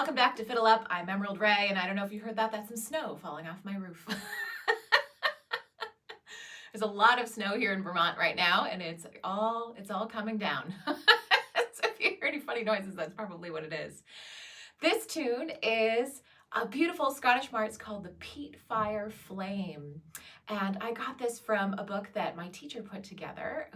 Welcome back to FiddleUP. I'm Emerald Ray, and I don't know if you heard that. That's some snow falling off my roof. There's a lot of snow here in Vermont right now, and it's all coming down. So if you hear any funny noises, that's probably what it is. This tune is a beautiful Scottish march called the Peat Fire Flame. And I got this from a book that my teacher put together,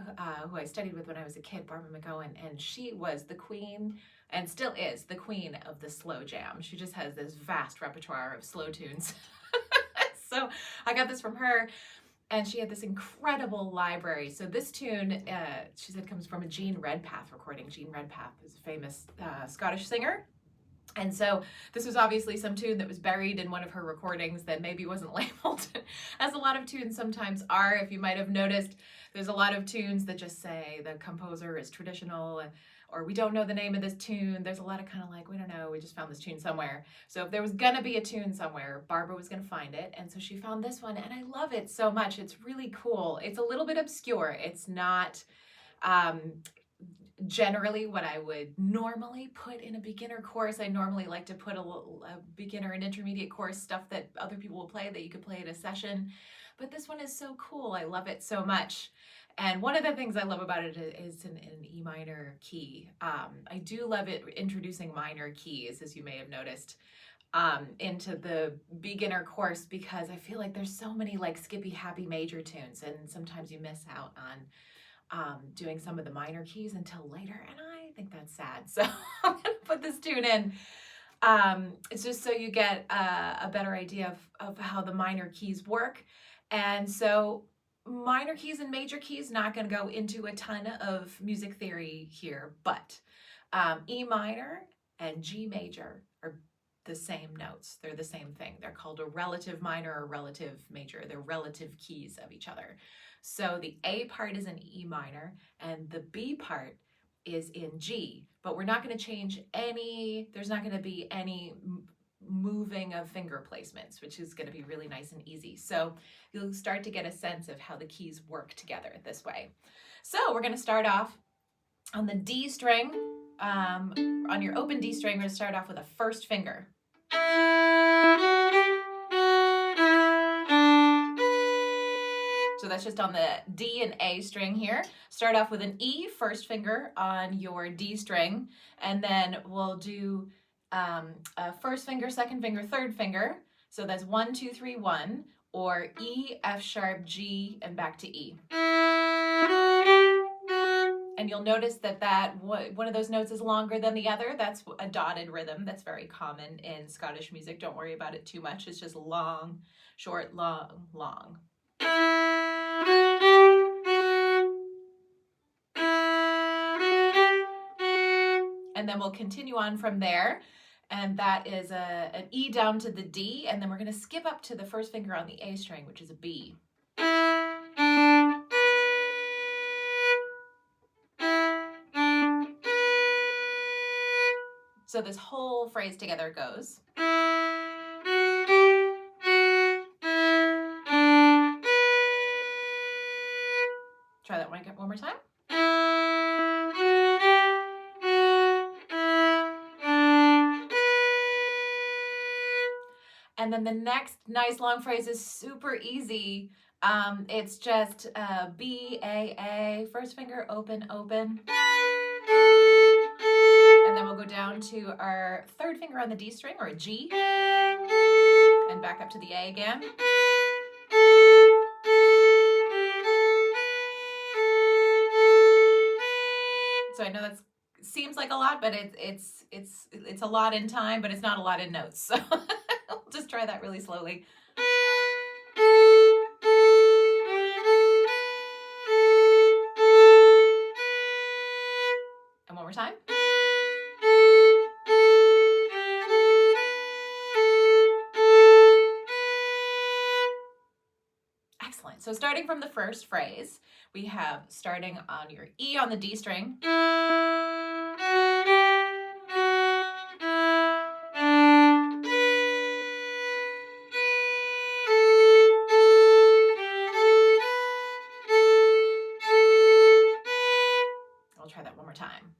who I studied with when I was a kid, Barbara McGowan, and she was the queen, and still is, the queen of the slow jam. She just has this vast repertoire of slow tunes. So I got this from her, and she had this incredible library. So this tune, she said, comes from a Jean Redpath recording. Jean Redpath is a famous Scottish singer. And so this was obviously some tune that was buried in one of her recordings that maybe wasn't labeled, as a lot of tunes sometimes are. If you might have noticed, there's a lot of tunes that just say the composer is traditional, or we don't know the name of this tune. There's a lot of kind of like, we don't know, we just found this tune somewhere. So if there was gonna be a tune somewhere, Barbara was gonna find it. And so she found this one, and I love it so much. It's really cool. It's a little bit obscure. It's not generally what I would normally put in a beginner course. I normally like to put a beginner and intermediate course stuff that other people will play that you could play at a session. But this one is so cool. I love it so much. And one of the things I love about it is an E minor key. I do love it introducing minor keys, as you may have noticed, into the beginner course, because I feel like there's so many like skippy happy major tunes, and sometimes you miss out on doing some of the minor keys until later, and I think that's sad. So I'm gonna put this tune in. It's just so you get a better idea of how the minor keys work. And so minor keys and major keys, not gonna go into a ton of music theory here, but E minor and G major are the same notes. They're the same thing. They're called a relative minor or relative major. They're relative keys of each other. So the A part is in E minor, and the B part is in G, but we're not going to change any, there's not going to be any moving of finger placements, which is going to be really nice and easy. So you'll start to get a sense of how the keys work together this way. So we're going to start off on the D string. On your open D string, we're going to start off with a first finger. So that's just on the D and A string here. Start off with an E, first finger on your D string, and then we'll do a first finger, second finger, third finger. So that's 1, 2, 3, 1, or E, F sharp, G, and back to E. And you'll notice that one of those notes is longer than the other. That's a dotted rhythm. That's very common in Scottish music. Don't worry about it too much. It's just long, short, long, long. And then we'll continue on from there. And that is an E down to the D. And then we're going to skip up to the first finger on the A string, which is a B. So this whole phrase together goes. Try that one more time. And then the next nice long phrase is super easy. It's just B, A, first finger, open, open. And then we'll go down to our third finger on the D string, or a G, and back up to the A again. So I know that seems like a lot, but it's a lot in time, but it's not a lot in notes. So I'll just try that really slowly. And one more time. Excellent. So starting from the first phrase, we have starting on your E on the D string. I'll try that one more time.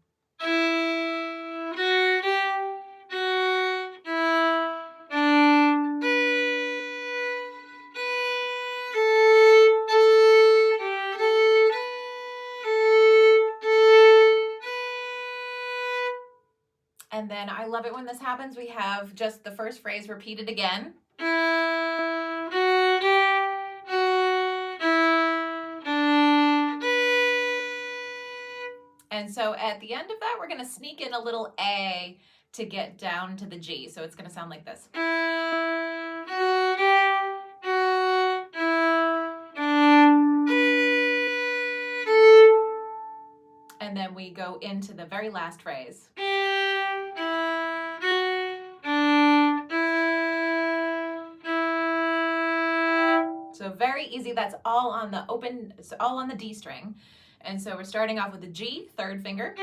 And then I love it when this happens. We have just the first phrase repeated again. And so at the end of that, we're going to sneak in a little A to get down to the G. So it's going to sound like this. And then we go into the very last phrase. So very easy. That's all on the open, it's all on the D string. And so we're starting off with the G, third finger,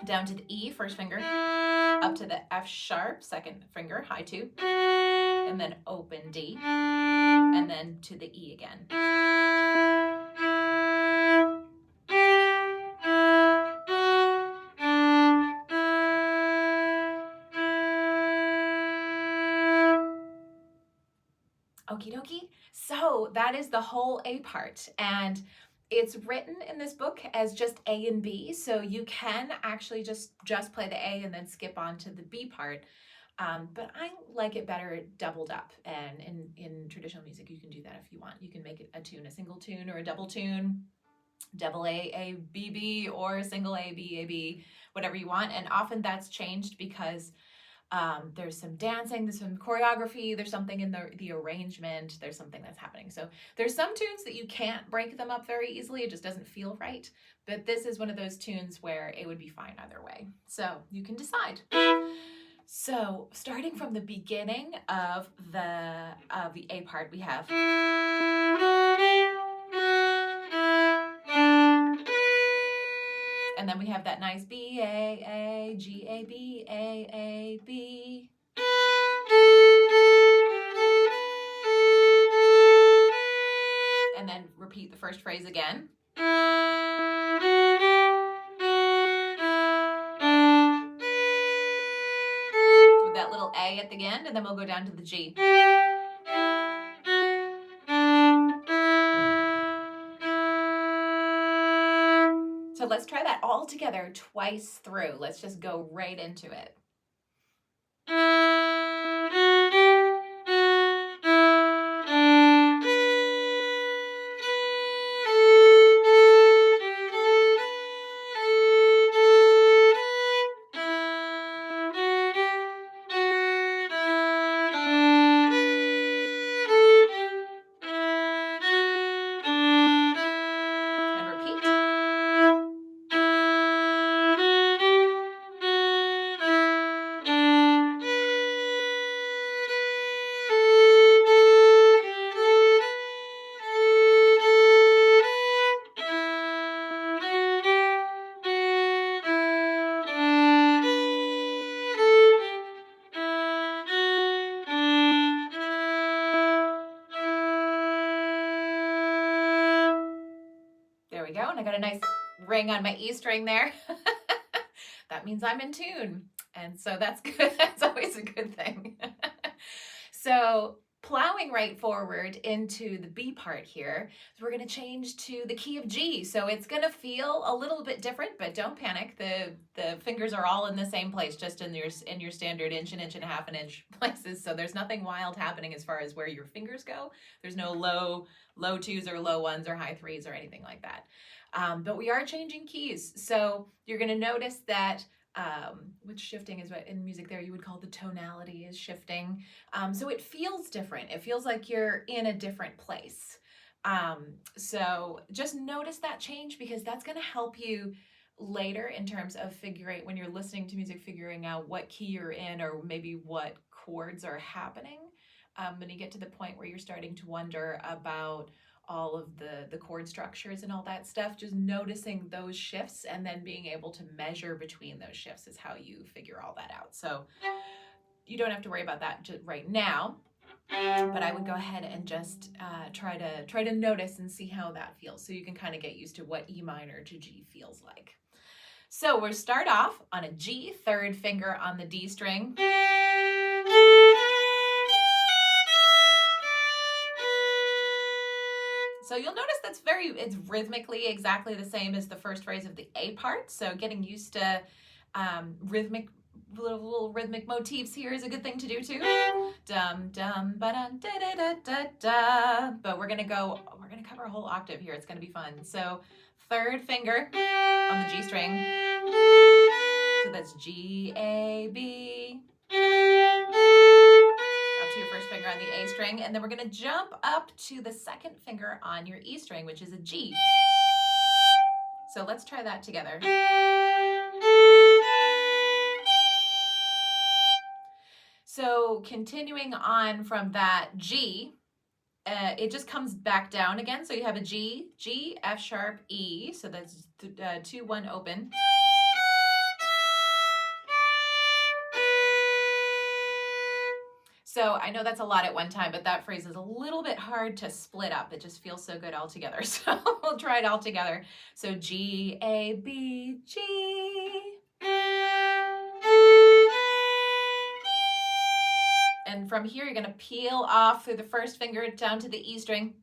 down to the E, first finger, up to the F sharp, second finger, high 2, and then open D, and then to the E again. Okie dokie. So that is the whole A part, and it's written in this book as just A and B, so you can actually just play the A and then skip on to the B part. But I like it better doubled up, and in traditional music you can do that if you want. You can make it a tune, a single tune or a double tune, double A, A, B, B, or single A, B, A, B, whatever you want. And often that's changed because there's some dancing, there's some choreography, there's something in the arrangement, there's something that's happening. So there's some tunes that you can't break them up very easily, it just doesn't feel right. But this is one of those tunes where it would be fine either way. So you can decide. So starting from the beginning of the A part, we have and then we have that nice B, A, G, A, B, A, B. And then repeat the first phrase again. With that little A at the end, and then we'll go down to the G. So let's try that all together twice through. Let's just go right into it. There we go, and I got a nice ring on my E string there. That means I'm in tune, and so that's good. That's always a good thing. So plowing right forward into the B part here, so we're going to change to the key of G. So it's going to feel a little bit different, but don't panic. The fingers are all in the same place, just in your standard inch and a half an inch places. So there's nothing wild happening as far as where your fingers go. There's no low 2s or low 1s or high 3s or anything like that. But we are changing keys. So you're going to notice that which shifting is what in music there you would call the tonality is shifting. So it feels different. It feels like you're in a different place. So just notice that change, because that's going to help you later in terms of when you're listening to music, figuring out what key you're in or maybe what chords are happening. When you get to the point where you're starting to wonder about all of the chord structures and all that stuff, just noticing those shifts and then being able to measure between those shifts is how you figure all that out. So you don't have to worry about that right now, but I would go ahead and just try to notice and see how that feels, so you can kind of get used to what E minor to G feels like. So we'll start off on a G, third finger on the D string. So you'll notice it's rhythmically exactly the same as the first phrase of the A part. So getting used to rhythmic little rhythmic motifs here is a good thing to do too. Dum dum ba dum da da da da da. But we're gonna cover a whole octave here. It's gonna be fun. So third finger on the G string. So that's G, A, B. Up to your first finger on the A string, and then we're gonna jump up to the second finger on your E string, which is a G. So let's try that together. So continuing on from that G, it just comes back down again. So you have a G, G, F sharp, E. So that's 2, 1 open. So I know that's a lot at one time, but that phrase is a little bit hard to split up. It just feels so good all together. So we'll try it all together. So G, A, B, G. And from here, you're going to peel off through the first finger down to the E string.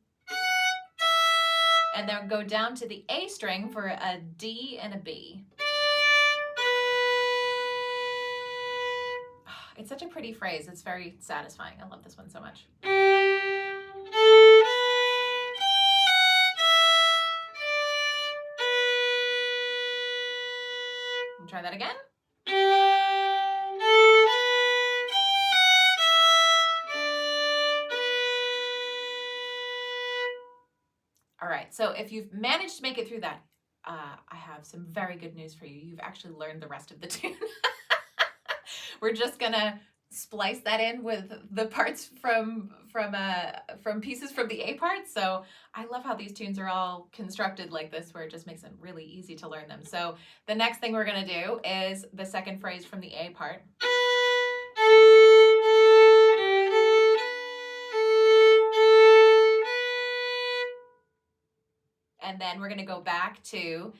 And then go down to the A string for a D and a B. It's such a pretty phrase. It's very satisfying. I love this one so much. We'll try that again. All right, so if you've managed to make it through that, I have some very good news for you. You've actually learned the rest of the tune. We're just gonna splice that in with the parts from pieces from the A part. So I love how these tunes are all constructed like this, where it just makes it really easy to learn them. So the next thing we're gonna do is the second phrase from the A part. And then we're gonna go back to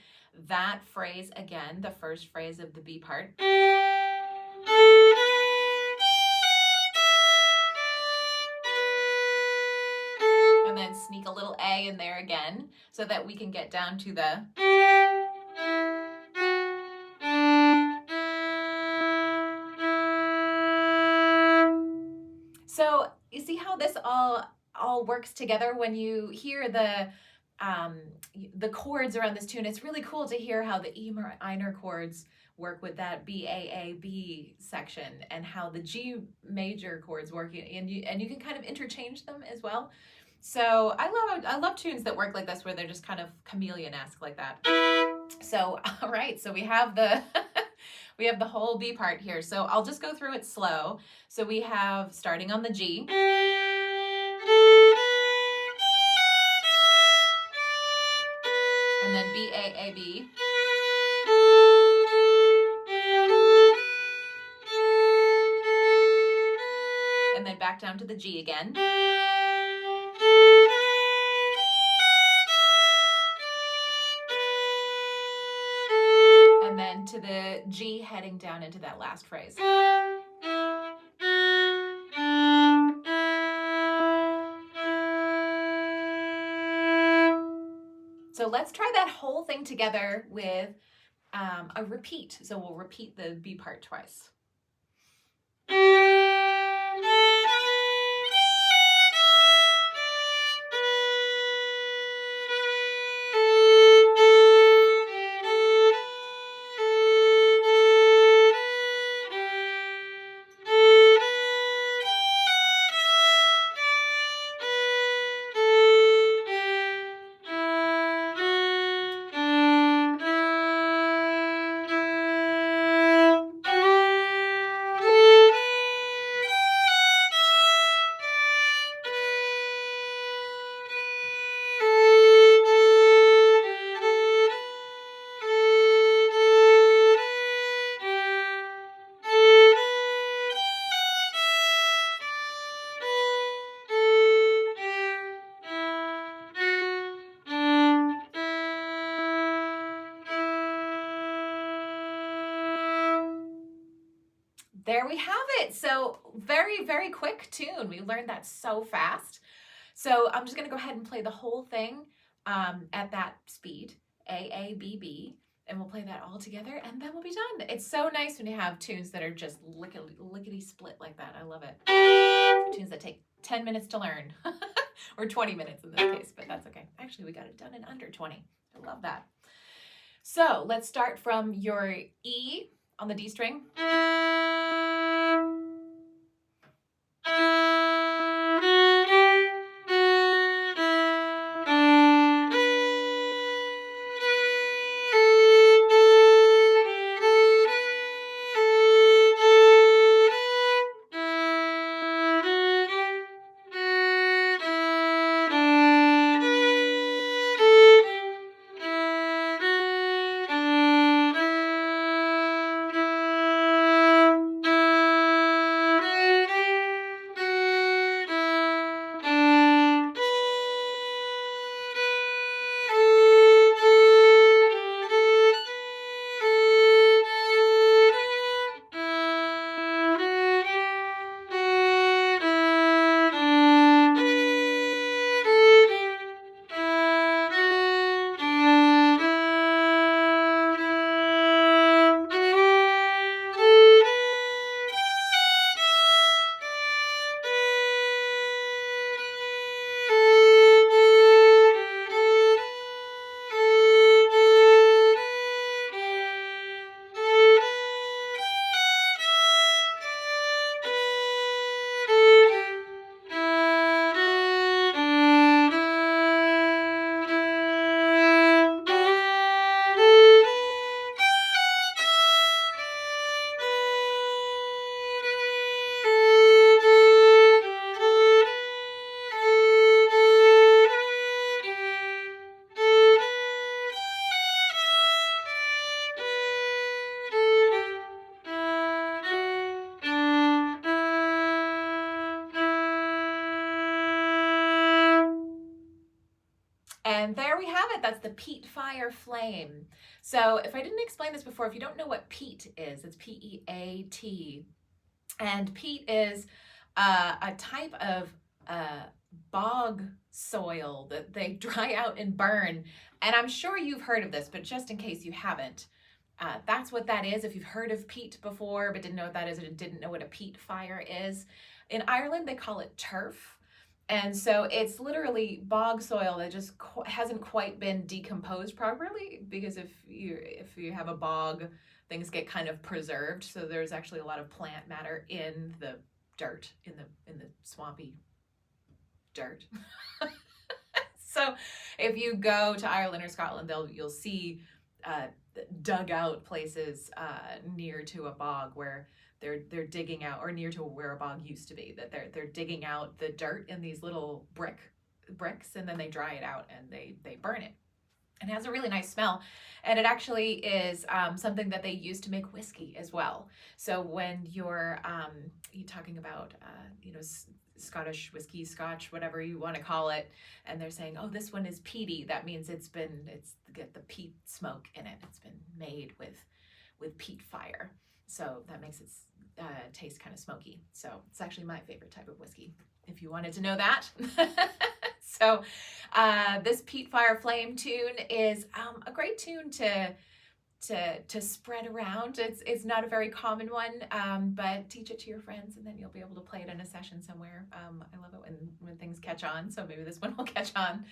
that phrase again, the first phrase of the B part. And then sneak a little A in there again so that we can get down to the. So you see how this all works together when you hear the chords around this tune. It's really cool to hear how the E minor chords work with that B, A, A, B section, and how the G major chords work, and you can kind of interchange them as well. So I love tunes that work like this, where they're just kind of chameleon-esque like that. So all right, so we have the we have the whole B part here. So I'll just go through it slow. So we have, starting on the G. And then B, A, A, B. And then back down to the G again. And then to the G, heading down into that last phrase. So let's try that whole thing together with a repeat. So we'll repeat the B part twice. There we have it. So very, very quick tune. We learned that so fast. So I'm just going to go ahead and play the whole thing at that speed, A, A, B, B. and we'll play that all together, and then we'll be done. It's so nice when you have tunes that are just lickety split like that. I love it. Tunes that take 10 minutes to learn, or 20 minutes in this case, but that's okay. Actually, we got it done in under 20. I love that. So let's start from your E on the D string. And there we have it. That's the peat fire flame. So if I didn't explain this before, if you don't know what peat is, it's P-E-A-T. And peat is a type of bog soil that they dry out and burn. And I'm sure you've heard of this, but just in case you haven't, that's what that is. If you've heard of peat before but didn't know what that is, or didn't know what a peat fire is, in Ireland they call it turf. And so it's literally bog soil that just hasn't quite been decomposed properly, because if you have a bog, things get kind of preserved. So there's actually a lot of plant matter in the dirt, in the swampy dirt. So if you go to Ireland or Scotland, you'll see dug out places near to a bog where they're digging out, or near to where a bog used to be, that they're digging out the dirt in these little bricks, and then they dry it out and they burn it. And it has a really nice smell, and it actually is something that they use to make whiskey as well. So when you're talking about Scottish whiskey, Scotch, whatever you want to call it, and they're saying, oh, this one is peaty, that means it's got the peat smoke in it. It's been made with peat fire. So that makes it taste kind of smoky. So it's actually my favorite type of whiskey, if you wanted to know that. So this Peat Fire Flame tune is a great tune to spread around. It's not a very common one, but teach it to your friends, and then you'll be able to play it in a session somewhere. I love it when things catch on, so maybe this one will catch on.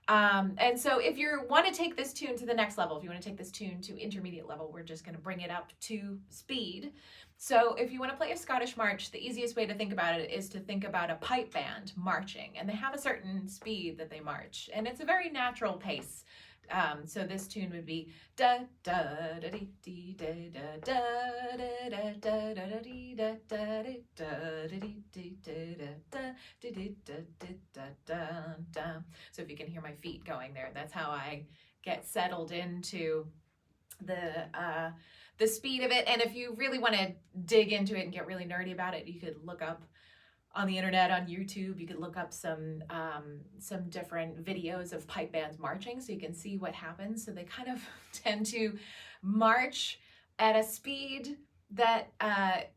And so if you want to take this tune to the next level, if you want to take this tune to intermediate level, we're just going to bring it up to speed. So if you want to play a Scottish march, the easiest way to think about it is to think about a pipe band marching, and they have a certain speed that they march, and it's a very natural pace. So this tune would be da da da dee dee da da da da da da dee da da da dee dee da da dee da da. So if you can hear my feet going there, that's how I get settled into the speed of it. And if you really want to dig into it and get really nerdy about it, you could look up on the internet, on YouTube, you could look up some different videos of pipe bands marching, so you can see what happens. So they kind of tend to march at a speed that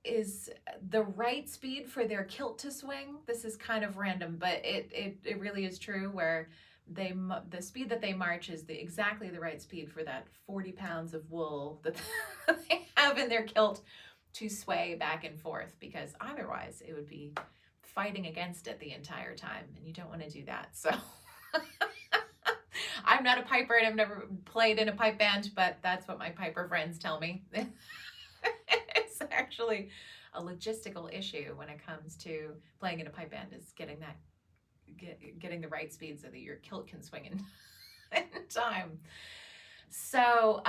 is the right speed for their kilt to swing. This is kind of random, but it really is true, where the speed that they march is exactly the right speed for that 40 pounds of wool that they have in their kilt to sway back and forth, because otherwise it would be fighting against it the entire time, and you don't want to do that. So I'm not a piper and I've never played in a pipe band, but that's what my piper friends tell me. It's actually a logistical issue when it comes to playing in a pipe band, is getting the right speed so that your kilt can swing in time. So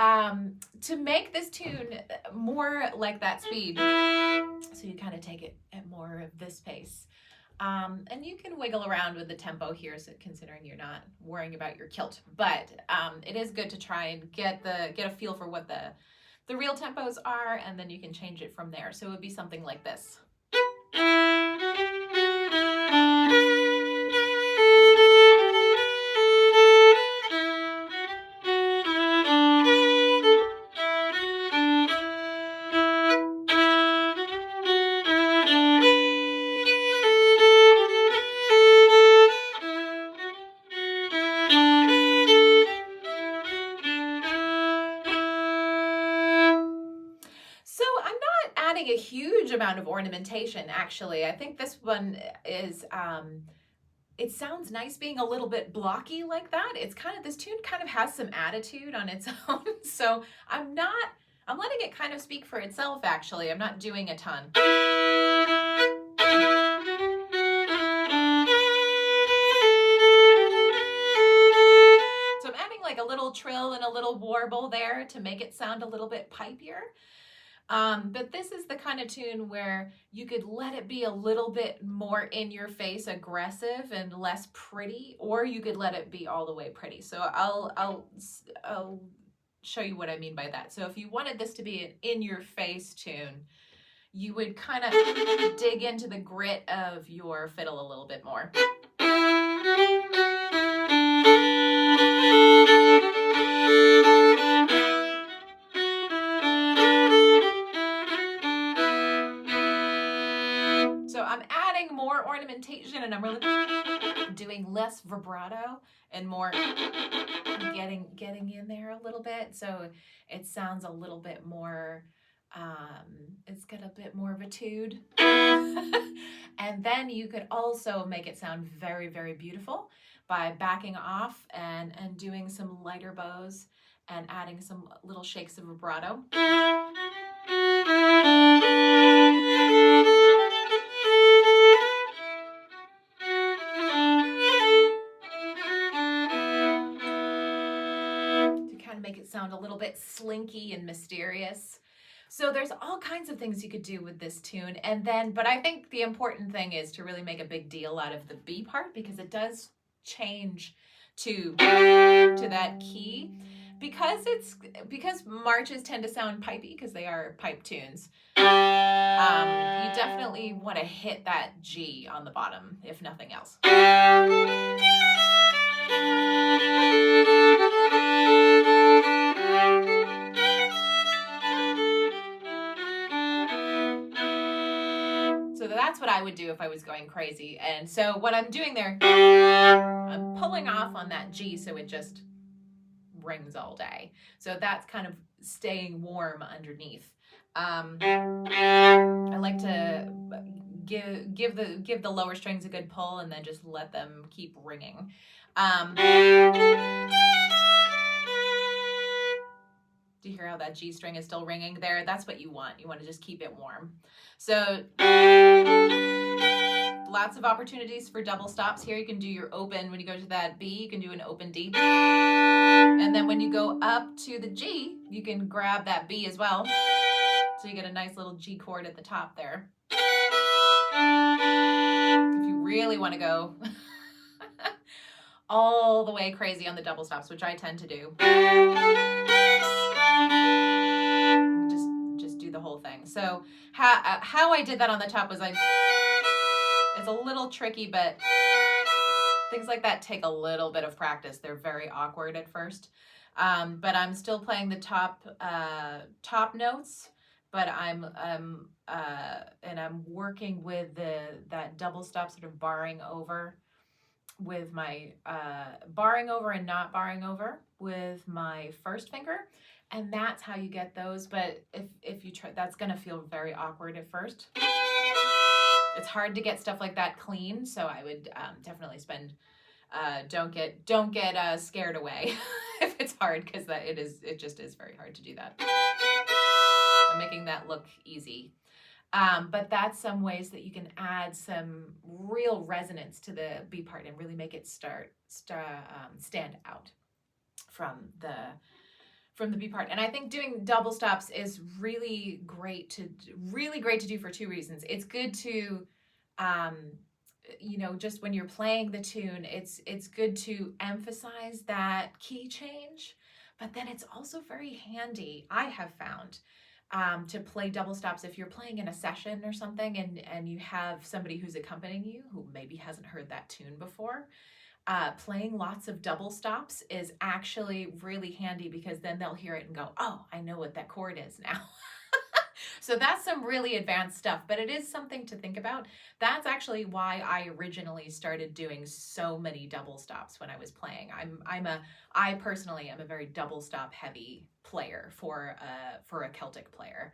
to make this tune more like that speed, so you kind of take it at more of this pace. And you can wiggle around with the tempo here, so considering you're not worrying about your kilt. But it is good to try and get a feel for what the real tempos are, and then you can change it from there. So it would be something like this. A huge amount of ornamentation, actually. I think this one is it sounds nice being a little bit blocky like that. It's this tune kind of has some attitude on its own. So I'm letting it kind of speak for itself, actually. I'm not doing a ton. So I'm adding like a little trill and a little warble there to make it sound a little bit pipier. But this is the kind of tune where you could let it be a little bit more in your face, aggressive, and less pretty, or you could let it be all the way pretty. So I'll show you what I mean by that. So if you wanted this to be an in your face tune, you would kind of dig into the grit of your fiddle a little bit more. Ornamentation, and I'm really doing less vibrato and more getting in there a little bit, so it sounds a little bit more it's got a bit more of a tude. And then you could also make it sound very, very beautiful by backing off and doing some lighter bows and adding some little shakes of vibrato. Sound a little bit slinky and mysterious. So there's all kinds of things you could do with this tune. And then, but I think the important thing is to really make a big deal out of the B part, because it does change to that key, because marches tend to sound pipey because they are pipe tunes. You definitely want to hit that G on the bottom, if nothing else. So that's what I would do if I was going crazy. And so what I'm doing there, I'm pulling off on that G so it just rings all day. So that's kind of staying warm underneath. I like to give the lower strings a good pull and then just let them keep ringing. Do you hear how that G string is still ringing there? That's what you want. You want to just keep it warm. So lots of opportunities for double stops here. You can do your open. When you go to that B, you can do an open D. And then when you go up to the G, you can grab that B as well. So you get a nice little G chord at the top there. If you really want to go all the way crazy on the double stops, which I tend to do, just do the whole thing. So how I did that on the top was it's a little tricky, but things like that take a little bit of practice. They're very awkward at first, but I'm still playing the top notes, but I'm working with that double stop, sort of barring over with my barring over and not barring over with my first finger. And that's how you get those. But if you try, that's going to feel very awkward at first. It's hard to get stuff like that clean. So I would definitely spend, don't get scared away if it's hard, because it just is very hard to do that. I'm making that look easy. But that's some ways that you can add some real resonance to the B part and really make it stand out from the B part. And I think doing double stops is really great to do for two reasons. It's good to, just when you're playing the tune, it's good to emphasize that key change, but then it's also very handy, I have found, to play double stops if you're playing in a session or something and you have somebody who's accompanying you who maybe hasn't heard that tune before. Playing lots of double stops is actually really handy, because then they'll hear it and go, oh, I know what that chord is now. So that's some really advanced stuff, but it is something to think about. That's actually why I originally started doing so many double stops when I was playing. I personally am a very double stop heavy player for a Celtic player.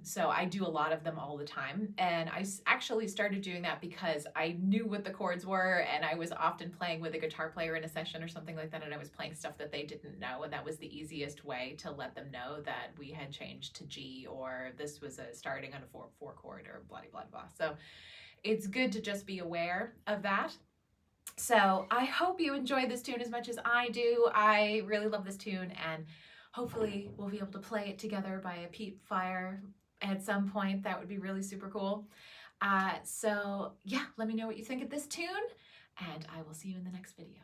So I do a lot of them all the time, and I actually started doing that because I knew what the chords were, and I was often playing with a guitar player in a session or something like that, and I was playing stuff that they didn't know, and that was the easiest way to let them know that we had changed to G, or this was starting on a 4 chord, or blah blah blah. So it's good to just be aware of that. So I hope you enjoy this tune as much as I do. I really love this tune, and hopefully we'll be able to play it together by a peat fire at some point. That would be really super cool. So yeah, let me know what you think of this tune, and I will see you in the next video.